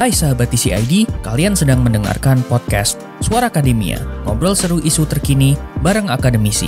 Hai sahabat TCID, kalian sedang mendengarkan podcast Suara Akademia, ngobrol seru isu terkini bareng akademisi.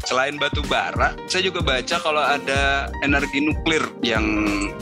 Selain batu bara, saya juga baca kalau ada energi nuklir yang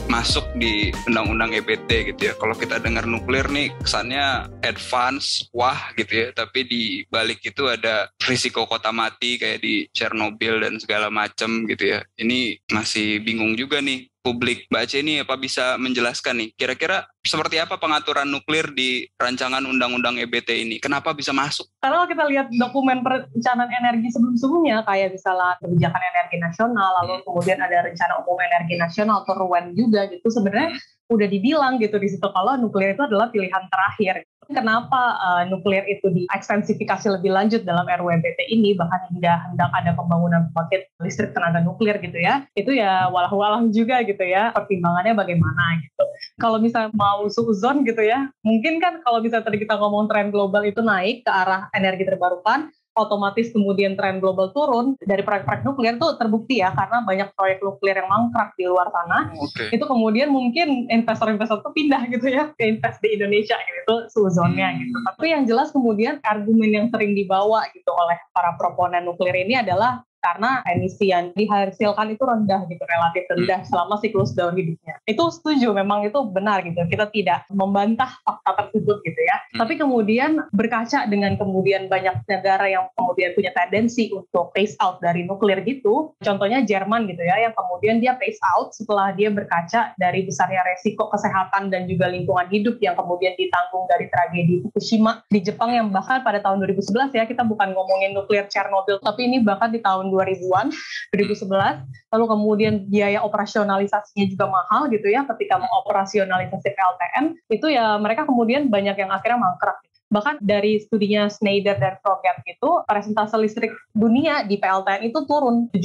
masuk di undang-undang EBT gitu ya. Kalau kita dengar nuklir nih kesannya advance, wah gitu ya. Tapi di balik itu ada risiko kota mati kayak di Chernobyl dan segala macam gitu ya. Ini masih bingung juga nih publik. Mbak Aceh ini apa bisa menjelaskan nih kira-kira seperti apa pengaturan nuklir di rancangan undang-undang EBT ini? Kenapa bisa masuk? Karena kalau kita lihat dokumen perencanaan energi sebelum-sebelumnya, kayak misalnya kebijakan energi nasional, lalu kemudian ada rencana umum energi nasional atau RUEN juga gitu, sebenarnya udah dibilang gitu di situ kalau nuklir itu adalah pilihan terakhir. Kenapa nuklir itu diekstensifikasi lebih lanjut dalam RUU EBT ini, bahkan hingga hendak ada pembangunan pembangkit listrik tenaga nuklir gitu ya, itu ya walau-walau juga gitu ya, pertimbangannya bagaimana gitu. Kalau misalnya mau suuzon gitu ya, mungkin kan kalau misalnya tadi kita ngomong tren global itu naik ke arah energi terbarukan, otomatis kemudian tren global turun dari proyek-proyek nuklir tuh terbukti ya, karena banyak proyek nuklir yang mangkrak di luar sana. Itu kemudian mungkin investor-investor tuh pindah gitu ya ke invest di Indonesia gitu, suzonnya gitu. Tapi yang jelas kemudian argumen yang sering dibawa gitu oleh para proponen nuklir ini adalah karena emisi yang dihasilkan itu rendah gitu, relatif rendah selama siklus daur hidupnya. Itu setuju, memang itu benar gitu. Kita tidak membantah fakta tersebut gitu ya. Tapi kemudian berkaca dengan kemudian banyak negara yang kemudian punya tendensi untuk phase out dari nuklir gitu. Contohnya Jerman gitu ya, yang kemudian dia phase out setelah dia berkaca dari besarnya resiko kesehatan dan juga lingkungan hidup yang kemudian ditanggung dari tragedi Fukushima di Jepang, yang bahkan pada tahun 2011 ya, kita bukan ngomongin nuklir Chernobyl, tapi ini bahkan di tahun 2000-an, 2011, lalu kemudian biaya operasionalisasinya juga mahal gitu ya, ketika mengoperasionalisasi PLTN, itu ya mereka kemudian banyak yang akhirnya mangkrak. Bahkan dari studinya Schneider dan Froget itu, persentase listrik dunia di PLTN itu turun 17%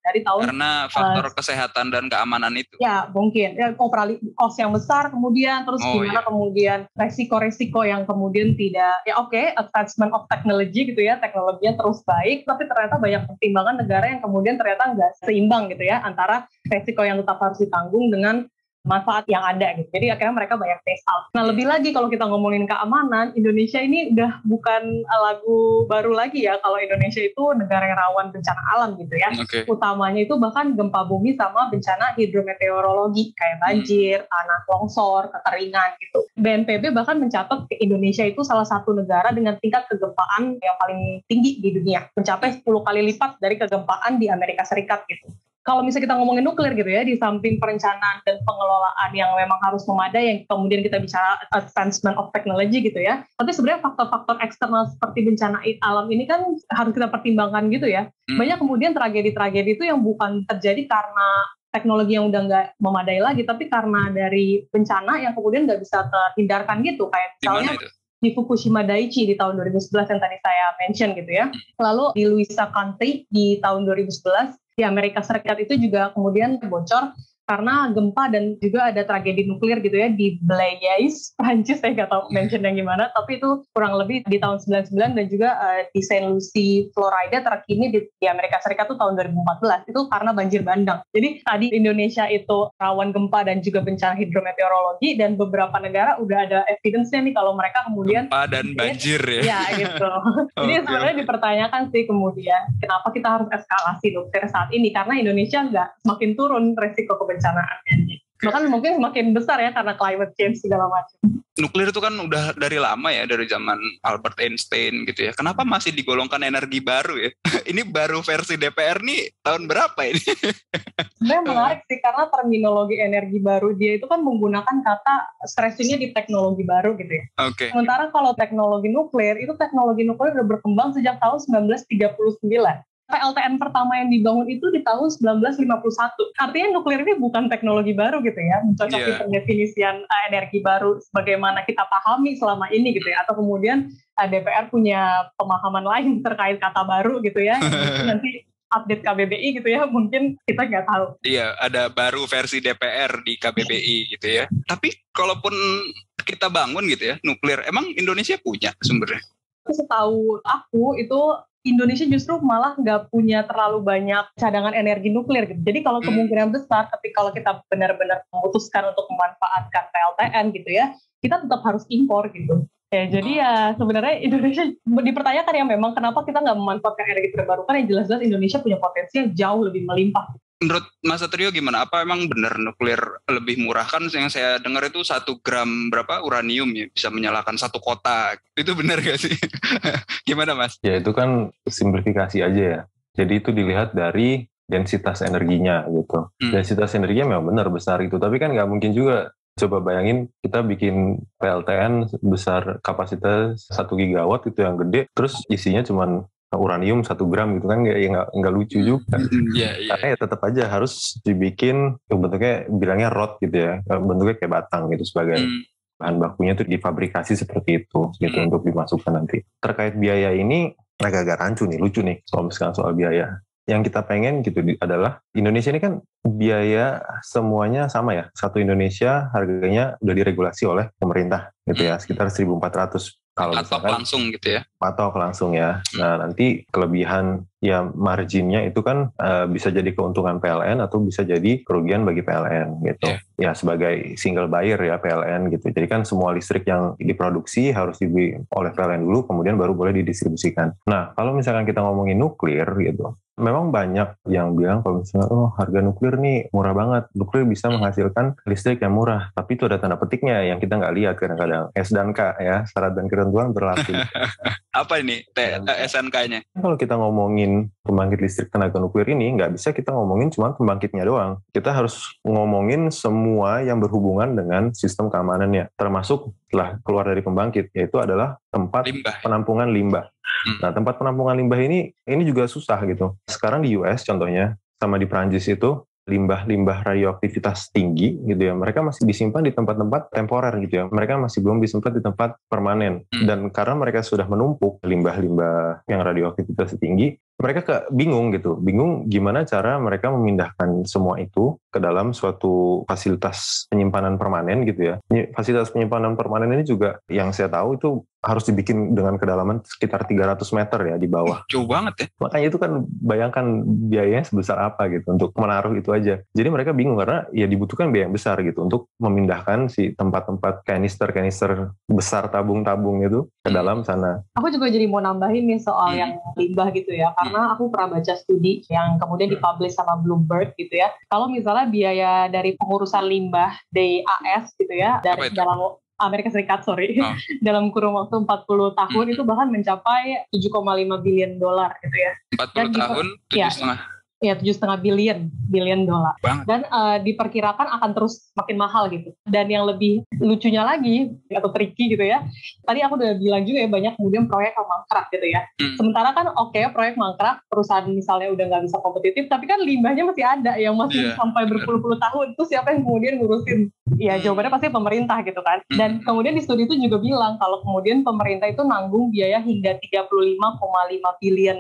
dari tahun. Karena faktor kesehatan dan keamanan itu. Ya, mungkin. Ya, cost yang besar kemudian, terus gimana kemudian resiko-resiko yang kemudian tidak, ya oke, advancement of technology gitu ya, teknologinya terus baik, tapi ternyata banyak pertimbangan negara yang kemudian ternyata nggak seimbang gitu ya, antara resiko yang tetap harus ditanggung dengan manfaat yang ada gitu. Jadi akhirnya mereka banyak phase out. Nah, lebih lagi kalau kita ngomongin keamanan, Indonesia ini udah bukan lagu baru lagi ya, kalau Indonesia itu negara yang rawan bencana alam gitu ya. Utamanya itu bahkan gempa bumi sama bencana hidrometeorologi kayak banjir, tanah longsor, kekeringan gitu. BNPB bahkan mencatat ke Indonesia itu salah satu negara dengan tingkat kegempaan yang paling tinggi di dunia, mencapai 10 kali lipat dari kegempaan di Amerika Serikat gitu. Kalau misalnya kita ngomongin nuklir gitu ya, di samping perencanaan dan pengelolaan yang memang harus memadai, yang kemudian kita bicara advancement of technology gitu ya, tapi sebenarnya faktor-faktor eksternal seperti bencana alam ini kan harus kita pertimbangkan gitu ya. Banyak kemudian tragedi-tragedi itu yang bukan terjadi karena teknologi yang udah nggak memadai lagi, tapi karena dari bencana yang kemudian nggak bisa terhindarkan gitu, kayak misalnya di Fukushima Daiichi di tahun 2011 yang tadi saya mention gitu ya. Lalu di Louisa County di tahun 2011, di Amerika Serikat itu juga kemudian bocor karena gempa dan juga ada tragedi nuklir gitu ya di Blaise, Prancis, saya nggak tahu mentionnya gimana, tapi itu kurang lebih di tahun 99, dan juga di Saint Lucie, Florida terkini di Amerika Serikat itu tahun 2014, itu karena banjir bandang. Jadi tadi Indonesia itu rawan gempa dan juga bencana hidrometeorologi, dan beberapa negara udah ada evidence-nya nih kalau mereka kemudian gempa dan banjir ya. Ya gitu. Jadi sebenarnya dipertanyakan sih kemudian kenapa kita harus eskalasi nuklir saat ini, karena Indonesia nggak semakin turun resiko kebencanaan. Bahkan mungkin semakin besar ya karena climate change segala macam. Nuklir itu kan udah dari lama ya, dari zaman Albert Einstein gitu ya. Kenapa masih digolongkan energi baru ya? Ini baru versi DPR nih tahun berapa ini? Sebenarnya menarik sih, karena terminologi energi baru dia itu kan menggunakan kata stressingnya di teknologi baru gitu ya. Sementara kalau teknologi nuklir udah berkembang sejak tahun 1939. PLTN pertama yang dibangun itu di tahun 1951. Artinya nuklir ini bukan teknologi baru gitu ya, mencocoki pendefinisian energi baru sebagaimana kita pahami selama ini gitu ya, atau kemudian DPR punya pemahaman lain terkait kata baru gitu ya, nanti update KBBI gitu ya, mungkin kita nggak tahu. Iya, ada baru versi DPR di KBBI gitu ya. Tapi kalaupun kita bangun gitu ya, nuklir, emang Indonesia punya sumbernya? Setahu aku itu Indonesia justru malah nggak punya terlalu banyak cadangan energi nuklir gitu. Jadi kalau kemungkinan besar kalau kita benar-benar memutuskan untuk memanfaatkan PLTN gitu ya, kita tetap harus impor gitu. Ya, jadi ya sebenarnya Indonesia dipertanyakan ya memang kenapa kita nggak memanfaatkan energi terbarukan, yang jelas-jelas Indonesia punya potensi yang jauh lebih melimpah. Menurut Mas Satrio gimana? Apa emang benar nuklir lebih murah? Kan yang saya dengar itu 1 gram berapa uranium ya bisa menyalakan 1 kota. Itu benar gak sih? Gimana Mas? Ya itu kan simplifikasi aja ya. Jadi itu dilihat dari densitas energinya gitu. Densitas energinya memang benar besar itu. Tapi kan nggak mungkin juga. Coba bayangin kita bikin PLTN besar kapasitas 1 gigawatt itu yang gede. Terus isinya cuman uranium 1 gram gitu kan nggak lucu juga. Karena ya tetap aja harus dibikin bentuknya bilangnya rod gitu ya, bentuknya kayak batang gitu sebagai bahan bakunya tuh difabrikasi seperti itu gitu untuk dimasukkan nanti. Terkait biaya ini agak-agak rancu nih, lucu nih kalau misalkan soal biaya. Yang kita pengen gitu adalah Indonesia ini kan biaya semuanya sama ya. Satu Indonesia harganya udah diregulasi oleh pemerintah gitu ya, sekitar 1.400 kalau patok langsung gitu ya. Patok langsung ya. Nah nanti kelebihan ya marginnya itu kan bisa jadi keuntungan PLN atau bisa jadi kerugian bagi PLN gitu. Ya sebagai single buyer ya PLN gitu. Jadi kan semua listrik yang diproduksi harus dibeli oleh PLN dulu, kemudian baru boleh didistribusikan. Nah kalau misalkan kita ngomongin nuklir gitu, memang banyak yang bilang kalau misalnya harga nuklir nih murah banget, nuklir bisa menghasilkan listrik yang murah, tapi itu ada tanda petiknya yang kita nggak lihat kadang-kadang. S dan K ya, syarat dan ketentuan berlaku. Apa ini SNK-nya? Kalau kita ngomongin pembangkit listrik tenaga nuklir ini, nggak bisa kita ngomongin cuma pembangkitnya doang. Kita harus ngomongin semua yang berhubungan dengan sistem keamanannya, termasuk setelah keluar dari pembangkit, yaitu adalah tempat penampungan limbah. Nah, tempat penampungan limbah ini juga susah gitu. Sekarang di US contohnya, sama di Prancis itu, limbah-limbah radioaktivitas tinggi gitu ya, mereka masih disimpan di tempat-tempat temporer gitu ya, mereka masih belum disimpan di tempat permanen. Dan karena mereka sudah menumpuk limbah-limbah yang radioaktivitas tinggi, mereka bingung gimana cara mereka memindahkan semua itu ke dalam suatu fasilitas penyimpanan permanen gitu ya. Fasilitas penyimpanan permanen ini juga yang saya tahu itu harus dibikin dengan kedalaman sekitar 300 meter ya di bawah. Jauh banget ya. Makanya itu kan bayangkan biayanya sebesar apa gitu untuk menaruh itu aja. Jadi mereka bingung karena ya dibutuhkan biaya yang besar gitu untuk memindahkan si tempat-tempat kanister-kanister besar tabung-tabung itu ke dalam sana. Aku juga jadi mau nambahin nih soal yang limbah gitu ya, karena aku pernah baca studi yang kemudian dipublish sama Bloomberg gitu ya. Kalau misalnya biaya dari pengurusan limbah di AS gitu ya, dari dalam Amerika Serikat, dalam kurun waktu 40 tahun itu bahkan mencapai $7,5 billion gitu ya. 40 tahun, 7,5. Ya, $7,5 billion. Dan diperkirakan akan terus makin mahal gitu. Dan yang lebih lucunya lagi, atau tricky gitu ya, tadi aku udah bilang juga ya, banyak kemudian proyek yang mangkrak gitu ya. Sementara kan proyek mangkrak, perusahaan misalnya udah nggak bisa kompetitif, tapi kan limbahnya masih ada, yang masih sampai berpuluh-puluh tahun. Terus siapa yang kemudian ngurusin? Ya jawabannya pasti pemerintah gitu kan. Dan kemudian di studi itu juga bilang, kalau kemudian pemerintah itu nanggung biaya hingga $35,5 billion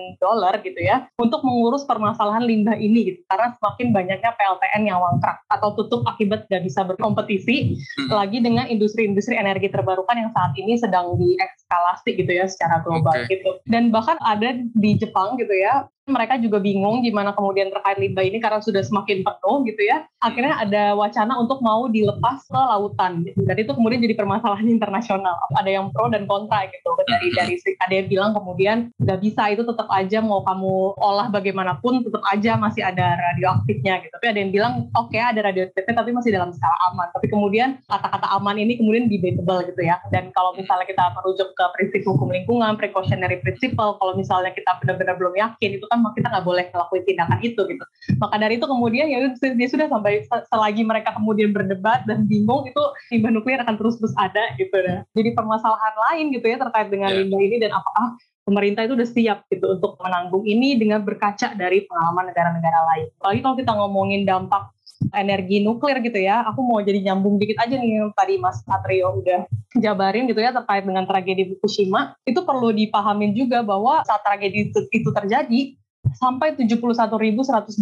gitu ya, untuk mengurus permasalahan limbah ini gitu, karena semakin banyaknya PLTN yang mangkrak atau tutup akibat gak bisa berkompetisi lagi dengan industri-industri energi terbarukan yang saat ini sedang dieskalasi gitu ya secara global gitu. Dan bahkan ada di Jepang gitu ya, mereka juga bingung gimana kemudian terkait limbah ini karena sudah semakin penuh gitu ya. Akhirnya ada wacana untuk mau dilepas ke lautan. Dan itu kemudian jadi permasalahan internasional. Ada yang pro dan kontra gitu. Dari ada yang bilang kemudian nggak bisa, itu tetap aja mau kamu olah bagaimanapun tetap aja masih ada radioaktifnya gitu. Tapi ada yang bilang ada radioaktifnya tapi masih dalam skala aman. Tapi kemudian kata-kata aman ini kemudian debatable gitu ya. Dan kalau misalnya kita merujuk ke prinsip hukum lingkungan, precautionary principle, kalau misalnya kita benar-benar belum yakin, itu kan kita nggak boleh ngelakuin tindakan itu gitu. Maka dari itu kemudian ya sudah sampai selagi mereka kemudian berdebat dan bingung, itu limbah nuklir akan terus ada gitu ya. Jadi permasalahan lain gitu ya terkait dengan limbah ini, dan apakah pemerintah itu udah siap gitu untuk menanggung ini dengan berkaca dari pengalaman negara-negara lain. Apalagi kalau kita ngomongin dampak energi nuklir gitu ya, aku mau jadi nyambung dikit aja nih yang tadi Mas Satrio udah jabarin gitu ya terkait dengan tragedi Fukushima. Itu perlu dipahamin juga bahwa saat tragedi itu terjadi, sampai 71.124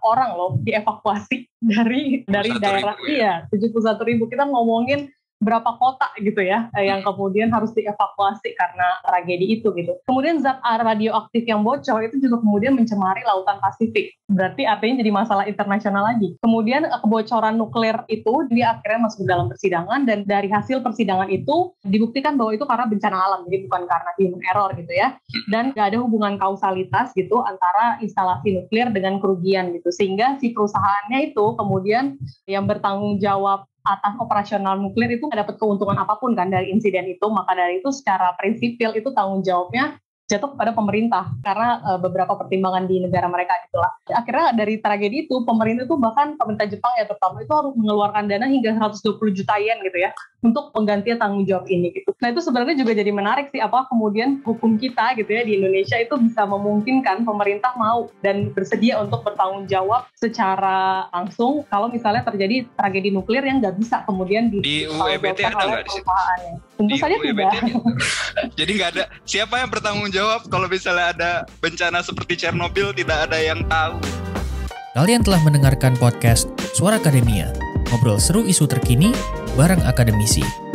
orang loh dievakuasi dari daerah. 71.000 kita ngomongin berapa kota gitu ya yang kemudian harus dievakuasi karena tragedi itu gitu. Kemudian zat radioaktif yang bocor itu juga kemudian mencemari lautan Pasifik. Berarti artinya jadi masalah internasional lagi. Kemudian kebocoran nuklir itu dia akhirnya masuk dalam persidangan, dan dari hasil persidangan itu dibuktikan bahwa itu karena bencana alam, jadi bukan karena human error gitu ya. Dan gak ada hubungan kausalitas gitu antara instalasi nuklir dengan kerugian gitu. Sehingga si perusahaannya itu kemudian yang bertanggung jawab atas operasional nuklir itu nggak dapat keuntungan apapun kan dari insiden itu. Maka dari itu secara prinsipil itu tanggung jawabnya jatuh kepada pemerintah karena beberapa pertimbangan di negara mereka gitulah. Akhirnya dari tragedi itu pemerintah itu, bahkan pemerintah Jepang ya terutama, itu harus mengeluarkan dana hingga 120 juta yen gitu ya untuk penggantian tanggung jawab ini gitu. Nah itu sebenarnya juga jadi menarik sih, apa kemudian hukum kita gitu ya di Indonesia itu bisa memungkinkan pemerintah mau dan bersedia untuk bertanggung jawab secara langsung kalau misalnya terjadi tragedi nuklir yang nggak bisa kemudian di UU EBT ada nggak di situ? Tentu saja tidak. Jadi nggak ada siapa yang bertanggung jawab kalau misalnya ada bencana seperti Chernobyl, tidak ada yang tahu. Kalian telah mendengarkan podcast Suara Akademia, ngobrol seru isu terkini bareng akademisi.